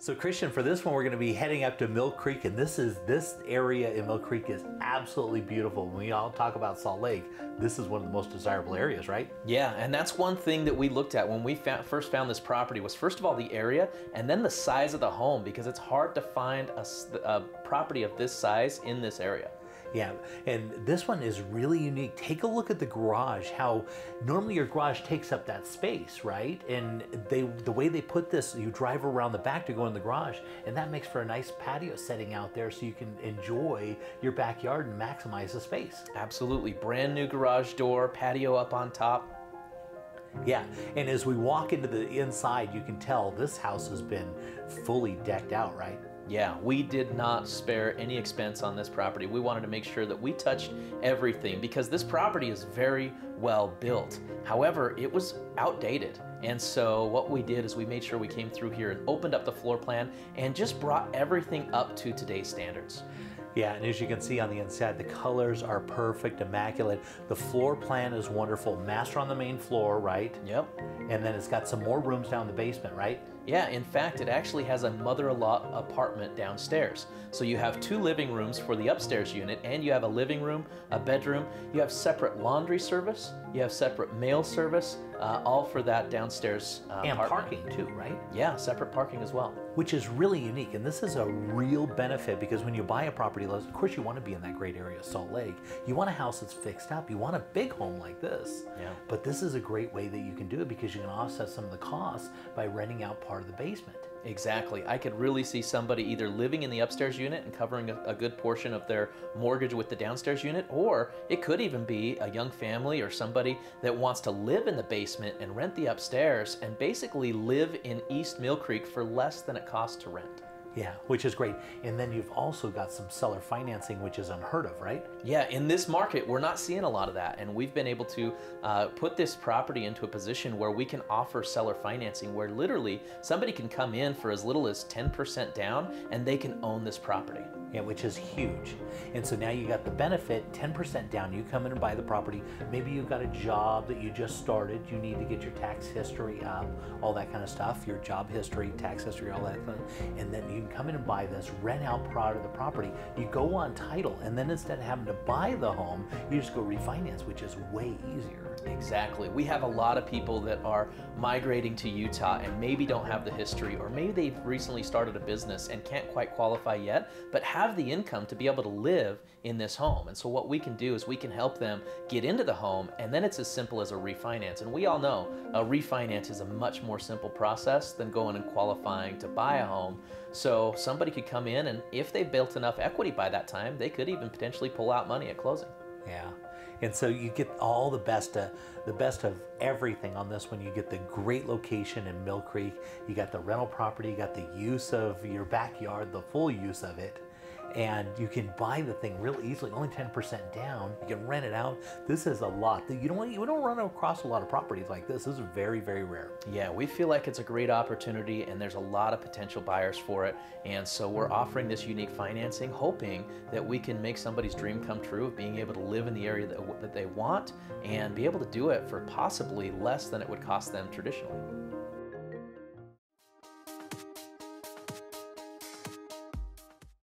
So Christian, for this one, we're going to be heading up to Mill Creek, and this area in Mill Creek is absolutely beautiful. When we all talk about Salt Lake, this is one of the most desirable areas, right? Yeah, and that's one thing that we looked at when we first found this property was first of all the area and then the size of the home, because it's hard to find a property of this size in this area. Yeah, and this one is really unique. Take a look at the garage, how normally your garage takes up that space, right? And the way they put this, you drive around the back to go in the garage, and that makes for a nice patio setting out there so you can enjoy your backyard and maximize the space. Absolutely. Brand new garage door, patio up on top. Yeah, and as we walk into the inside, you can tell this house has been fully decked out, right? Yeah, we did not spare any expense on this property. We wanted to make sure that we touched everything because this property is very well built. However, it was outdated. And so what we did is we made sure we came through here and opened up the floor plan and just brought everything up to today's standards. Yeah, and as you can see on the inside, the colors are perfect, immaculate. The floor plan is wonderful. Master on the main floor, right? Yep. And then it's got some more rooms down in the basement, right? Yeah, in fact, it actually has a mother-in-law apartment downstairs. So you have 2 living rooms for the upstairs unit, and you have a living room, a bedroom. You have separate laundry service. You have separate mail service, all for that downstairs and apartment. Parking too, right? Yeah, separate parking as well. Which is really unique, and this is a real benefit because when you buy a property, of course you want to be in that great area of Salt Lake. You want a house that's fixed up. You want a big home like this. Yeah. But this is a great way that you can do it because you can offset some of the costs by renting out part of the basement. Exactly. I could really see somebody either living in the upstairs unit and covering a good portion of their mortgage with the downstairs unit, or it could even be a young family or somebody that wants to live in the basement and rent the upstairs and basically live in East Mill Creek for less than it costs to rent. Yeah, which is great. And then you've also got some seller financing, which is unheard of, right? Yeah, in this market, we're not seeing a lot of that. And we've been able to put this property into a position where we can offer seller financing, where literally somebody can come in for as little as 10% down and they can own this property. Yeah, which is huge. And so now you got the benefit, 10% down. You come in and buy the property. Maybe you've got a job that you just started. You need to get your tax history up, all that kind of stuff, your job history, tax history, all that kind of, and then you can come in and buy this, rent out part of the property. You go on title, and then instead of having to buy the home, you just go refinance, which is way easier. Exactly. We have a lot of people that are migrating to Utah and maybe don't have the history, or maybe they've recently started a business and can't quite qualify yet, but have the income to be able to live in this home. And so what we can do is we can help them get into the home, and then it's as simple as a refinance. And we all know a refinance is a much more simple process than going and qualifying to buy a home. So somebody could come in, and if they've built enough equity by that time, they could even potentially pull out money at closing. Yeah, and so you get all the best of everything on this one. You get the great location in Mill Creek. You got the rental property. You got the use of your backyard, the full use of it. And you can buy the thing real easily, only 10% down. You can rent it out. This is a lot. You don't run across a lot of properties like this. This is very, very rare. Yeah, we feel like it's a great opportunity and there's a lot of potential buyers for it. And so we're offering this unique financing, hoping that we can make somebody's dream come true of being able to live in the area that they want and be able to do it for possibly less than it would cost them traditionally.